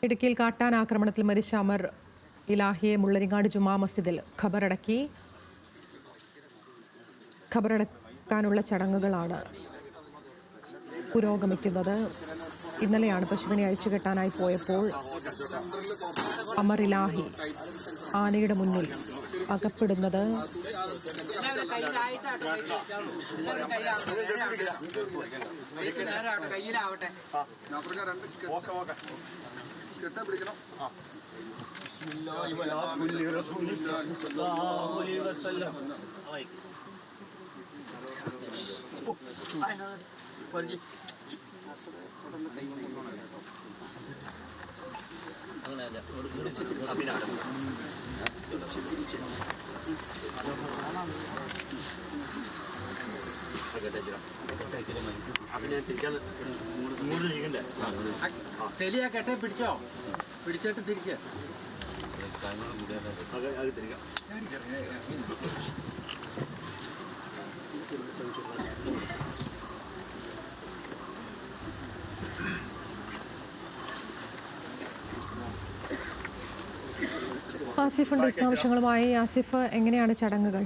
ഇടുക്കിയിൽ കാട്ടാൻ ആക്രമണത്തിൽ മരിച്ച അമർ ഇലാഹിയെ മുള്ളരിങ്ങാട് ജുമാ മസ്ജിദിൽ ഖബറടക്കാനുള്ള ചടങ്ങുകളാണ് പുരോഗമിക്കുന്നത്. ഇന്നലെയാണ് പശുവിനെ അഴിച്ചുകെട്ടാനായി പോയപ്പോൾ അമർ ഇലാഹി ആനയുടെ മുന്നിൽ അകപ്പെടുന്നത്. ചെലിയാ കെട്ടെ പിടിച്ചോ, പിടിച്ചിട്ട് തിരിച്ച് ആസിഫുണ്ട് വിശദാംശങ്ങളുമായി. ആസിഫ്, എങ്ങനെയാണ് ചടങ്ങുകൾ?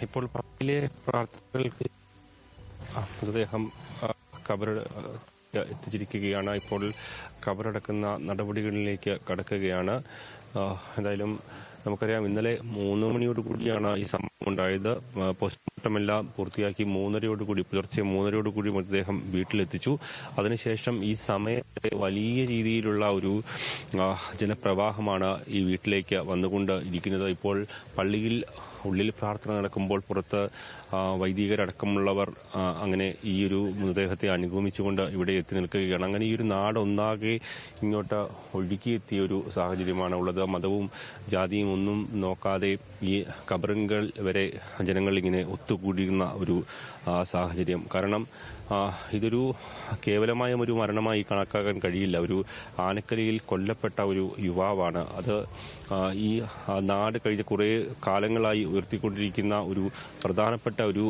ഇപ്പോൾ പള്ളിയിലെ പ്രാർത്ഥനകൾക്ക് മൃതദേഹം ഖബർ എത്തിച്ചിരിക്കുകയാണ്. ഇപ്പോൾ ഖബറടക്കുന്ന നടപടികളിലേക്ക് കടക്കുകയാണ്. എന്തായാലും നമുക്കറിയാം, ഇന്നലെ 3 മണിയോടുകൂടിയാണ് ഈ സംഭവം ഉണ്ടായത്. പോസ്റ്റ്മോർട്ടമെല്ലാം പൂർത്തിയാക്കി പുലർച്ചെ 3:30 മൃതദേഹം വീട്ടിലെത്തിച്ചു. അതിനുശേഷം ഈ സമയത്ത് വലിയ രീതിയിലുള്ള ഒരു ജനപ്രവാഹമാണ് ഈ വീട്ടിലേക്ക് വന്നുകൊണ്ട് ഇരിക്കുന്നത്. ഇപ്പോൾ പള്ളിയിൽ ഉള്ളിൽ പ്രാർത്ഥന നടക്കുമ്പോൾ പുറത്ത് വൈദികരടക്കമുള്ളവർ അങ്ങനെ ഈ ഒരു മൃതദേഹത്തെ അനുഗമിച്ചുകൊണ്ട് ഇവിടെ എത്തി നിൽക്കുകയാണ്. അങ്ങനെ ഈ ഒരു നാടൊന്നാകെ ഇങ്ങോട്ട് ഒഴുകിയെത്തിയ ഒരു സാഹചര്യമാണ് ഉള്ളത്. മതവും ജാതിയും ഒന്നും നോക്കാതെ ഈ ഖബറുകൾ വരെ ജനങ്ങൾ ഇങ്ങനെ ഒത്തുകൂടിയുന്ന ഒരു സാഹചര്യം. കാരണം ഇതൊരു കേവലമായ ഒരു മരണമായി കണക്കാക്കാൻ കഴിയില്ല. ഒരു ആനക്കരയിൽ കൊല്ലപ്പെട്ട ഒരു യുവാവാണ്. അത് ഈ നാട് കഴിഞ്ഞ കുറേ കാലങ്ങളായി ഉയർത്തിക്കൊണ്ടിരിക്കുന്ന ഒരു പ്രധാനപ്പെട്ട ഒരു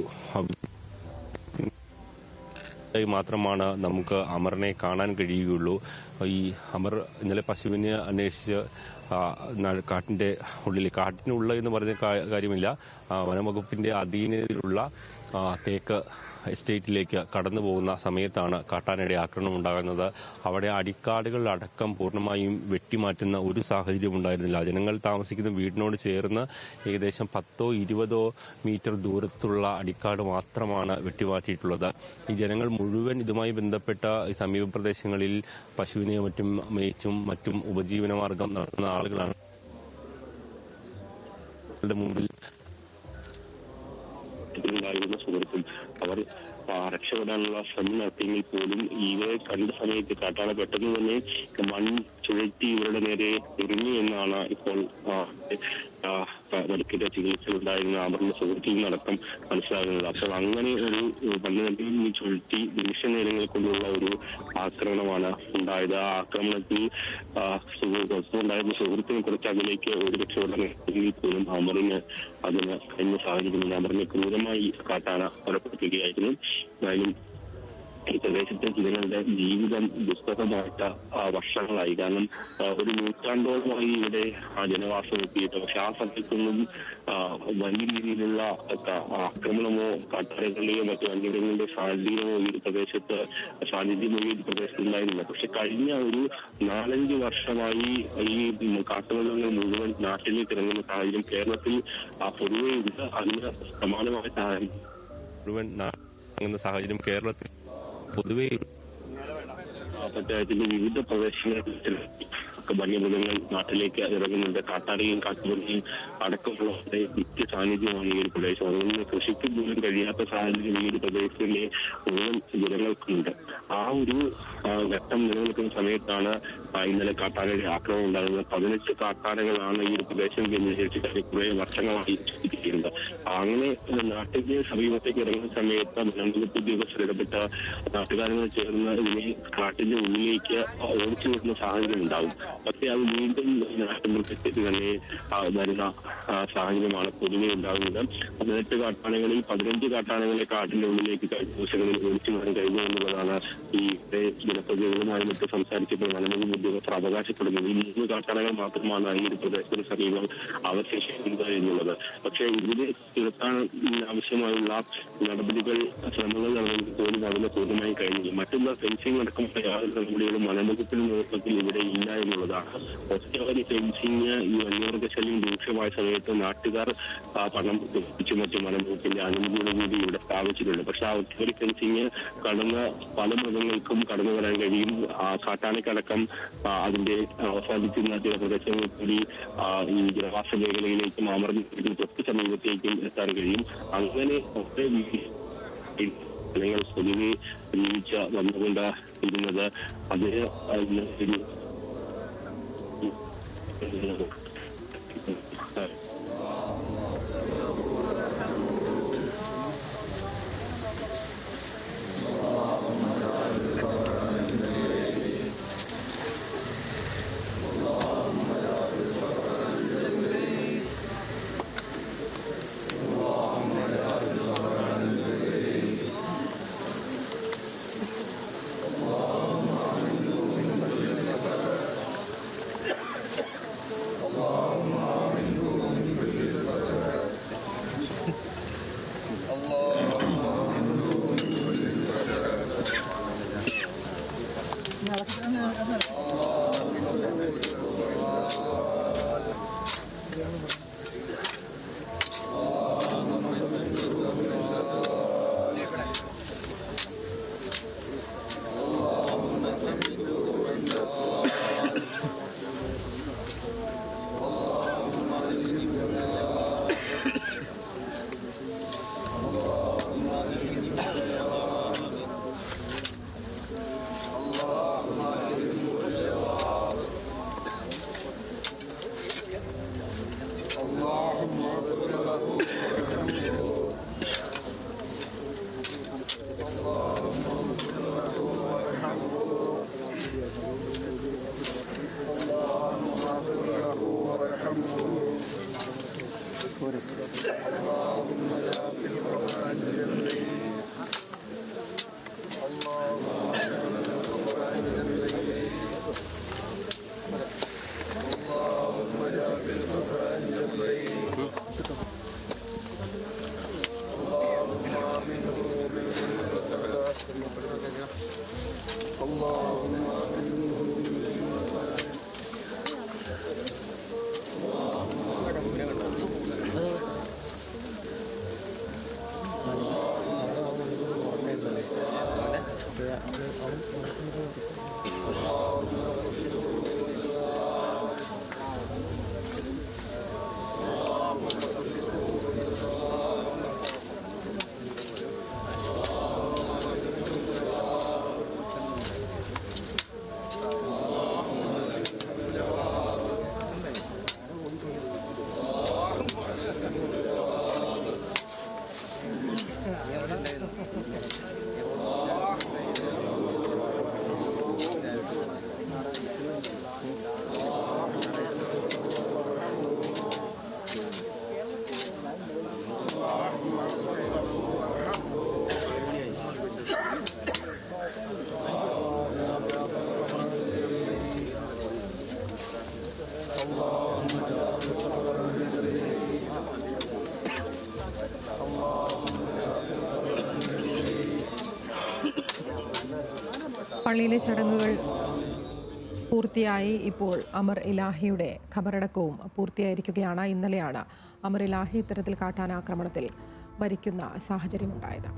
മാത്രമാണ് നമുക്ക് അമറിനെ കാണാൻ കഴിയുകയുള്ളൂ. ഈ അമർ ഇന്നലെ പശുവിനെ അന്വേഷിച്ച് കാട്ടിന്റെ കാട്ടിനുള്ള എന്ന് പറയുന്ന കാര്യമില്ല, വനംവകുപ്പിന്റെ അധീനതയിലുള്ള തേക്ക് എസ്റ്റേറ്റിലേക്ക് കടന്നു പോകുന്ന സമയത്താണ് കാട്ടാനയുടെ ആക്രമണം ഉണ്ടാകുന്നത്. അവിടെ അടിക്കാടുകൾ അടക്കം പൂർണ്ണമായും വെട്ടിമാറ്റുന്ന ഒരു സാഹചര്യം ഉണ്ടായിരുന്നില്ല. ജനങ്ങൾ താമസിക്കുന്ന വീടിനോട് ചേർന്ന് ഏകദേശം 10-20 മീറ്റർ ദൂരത്തുള്ള അടിക്കാട് മാത്രമാണ് വെട്ടിമാറ്റിയിട്ടുള്ളത്. ഈ ജനങ്ങൾ മുഴുവൻ ഇതുമായി ബന്ധപ്പെട്ട ഈ സമീപ പ്രദേശങ്ങളിൽ പശുവിനെ മറ്റും മേയിച്ചും മറ്റും ഉപജീവനമാർഗം നടത്തുന്ന ആളുകളാണ്. മുമ്പിൽ സുഹൃത്തും അവർ രക്ഷപ്പെടാനുള്ള ശ്രമം നടത്തിയെങ്കിൽ പോലും ഇവരെ കണ്ട സമയത്ത് കാട്ടാന പെട്ടെന്ന് തന്നെ മൺ ചുഴറ്റി ഇവരുടെ നേരെ എറിഞ്ഞു എന്നാണ് ഇപ്പോൾ പരിക്കേറ്റ ചികിത്സയിലുണ്ടായിരുന്ന അമറിന്റെ സുഹൃത്തിൽ നിന്നടക്കം മനസ്സിലാകുന്നത്. അപ്പോൾ അങ്ങനെ ഒരു മണ്ണിൽ ചുഴറ്റി നിമിഷ നേരങ്ങൾ കൊണ്ടുള്ള ഒരു ആക്രമണമാണ് ഉണ്ടായത്. ആ ആക്രമണത്തിൽ ഒപ്പമുണ്ടായിരുന്ന സുഹൃത്തിനെ കുറച്ച് അതിലേക്ക് ഒരു രക്ഷപ്പെടാനെങ്കിൽ പോലും അമറിന് അതിന് കഴിഞ്ഞ സാഹചര്യത്തിൽ അമറിനെ ക്രൂരമായി കാട്ടാന കൊലപ്പെടുത്തുകയായിരുന്നു. എന്തായാലും ഈ പ്രദേശത്തെ ജനങ്ങളുടെ ജീവിതം ദുസ്സഹമായിട്ട് വർഷങ്ങളായി. കാരണം ഒരു നൂറ്റാണ്ടോളമായി ഇവിടെ ജനവാസം എത്തിയിട്ട്, പക്ഷെ ആ സമയത്തൊന്നും വലിയ രീതിയിലുള്ള ആക്രമണമോ കാട്ടാനകളുടെയോ മറ്റു വന്യമൃഗങ്ങളുടെ സാന്നിധ്യമോ ഈ പ്രദേശത്ത് ഉണ്ടായിരുന്നില്ല. പക്ഷെ കഴിഞ്ഞ ഒരു 4-5 വർഷമായി ഈ കാട്ടുമൃഗങ്ങൾ മുഴുവൻ നാട്ടിലേക്ക് ഇറങ്ങുന്ന സാഹചര്യം കേരളത്തിൽ പൊതുവെ ഉണ്ട്. അതിന് സമാനമായ സാഹചര്യം കേരളത്തിൽ പൊതുവെ പഞ്ചായത്തിന്റെ വിവിധ പ്രദേശങ്ങളിൽ വന്യമൃഗങ്ങൾ നാട്ടിലേക്ക് ഇറങ്ങുന്നുണ്ട്. കാട്ടാനയും കാട്ടുമൃഗയും അടക്കമുള്ളവരുടെ നിത്യ സാന്നിധ്യമാണ് ഈ ഒരു പ്രദേശം. അതുകൊണ്ട് കൃഷിക്ക് പോലും കഴിയാത്ത സാഹചര്യം ഈ ഒരു പ്രദേശത്തിലെ മുഴുവൻ ജനങ്ങൾക്കുണ്ട്. ആ ഒരു ഘട്ടം നിലനിൽക്കുന്ന സമയത്താണ് ഇന്നലെ കാട്ടാനയുടെ ആക്രമണം ഉണ്ടാകുന്നത്. 18 കാട്ടാനകളാണ് ഈ ഒരു പ്രദേശം കേന്ദ്രീകരിച്ച് കുറെ വർഷങ്ങളായി ചികിത്സിക്കുന്നത്. അങ്ങനെ നാട്ടിന്റെ സമീപത്തേക്ക് ഇറങ്ങുന്ന സമയത്ത് വനംവകുപ്പ് ഉദ്യോഗസ്ഥർ ഇടപെട്ട നാട്ടുകാരുകൾ ചേർന്ന് ഇതിനെ കാട്ടിന്റെ ഉള്ളിലേക്ക് ഓടിച്ചു വിടുന്ന സാഹചര്യം ഉണ്ടാവും. പക്ഷേ അത് വീണ്ടും നാട്ടുമൃഗത്തേക്ക് തന്നെ വരുന്ന സാഹചര്യമാണ് പൊതുവെ ഉണ്ടാകുന്നത്. 18 കാട്ടാനകളിൽ 15 കാട്ടാനകളെ കാട്ടിന്റെ ഉള്ളിലേക്ക് കഴിഞ്ഞ ദിവസങ്ങളിൽ ഓടിച്ചു വിടാൻ കഴിഞ്ഞു എന്നുള്ളതാണ് ഈ ജനപ്രതിനിധികളുമായി മറ്റ് സംസാരിച്ചപ്പോൾ വനംവകുപ്പ് ഉദ്യോഗസ്ഥർ അവകാശപ്പെടുന്നത്. ഈ 3 കാട്ടാനകൾ മാത്രമാണ് ഈ ഒരു പ്രദേശത്തിന് സമീപം അവശേഷിക്കുന്നത് എന്നുള്ളത്. പക്ഷേ ഇതിനെ തീർക്കാൻ ആവശ്യമായുള്ള നടപടികൾ ശ്രമങ്ങൾ നടന്നെങ്കിൽ പോലും അതിന് പൂർണ്ണമായി കഴിഞ്ഞില്ല. മറ്റുള്ള ഫെൻസിംഗ് അടക്കമുള്ള യാതൊരു നടപടികളും വനംവകുപ്പിന്റെ നേതൃത്വത്തിൽ ഇവിടെ ഇല്ല എന്നുള്ളതാണ്. ഒറ്റവരി ഫെൻസിങ് ഈ വന്യമൃഗശല്യം രൂക്ഷമായ സമയത്ത് നാട്ടുകാർ പണം വെച്ച് മറ്റും വനംവകുപ്പിന്റെ അനുമതിയോട് കൂടി ഇവിടെ സ്ഥാപിച്ചിട്ടുണ്ട്. പക്ഷെ ആ ഒറ്റവരി ഫെൻസിങ് കടന്ന് പല മൃഗങ്ങൾക്കും കടന്നു വരാൻ കഴിയും. കാട്ടാനക്കടക്കം അതിന്റെ അവസാനിക്കുന്ന ചില പ്രദേശങ്ങളിൽ കൂടി ഈ ജനവാസ മേഖലയിലേക്കും അമർന്നതിന് തൊട്ട് സമീപത്തേക്കും എത്താൻ കഴിയും. അങ്ങനെ ഒറ്റ ജനങ്ങൾ പൊതുവെ ജീവിച്ച വന്നുകൊണ്ട് ഇരുന്നത് അത് പള്ളിയിലെ ചടങ്ങുകൾ പൂർത്തിയായി. ഇപ്പോൾ അമർ ഇലാഹിയുടെ ഖബറടക്കവും പൂർത്തിയായിരിക്കുകയാണ്. ഇന്നലെയാണ് അമർ ഇലാഹി ഇത്തരത്തിൽ കാട്ടാനാക്രമണത്തിൽ മരിക്കുന്ന സാഹചര്യമുണ്ടായത്.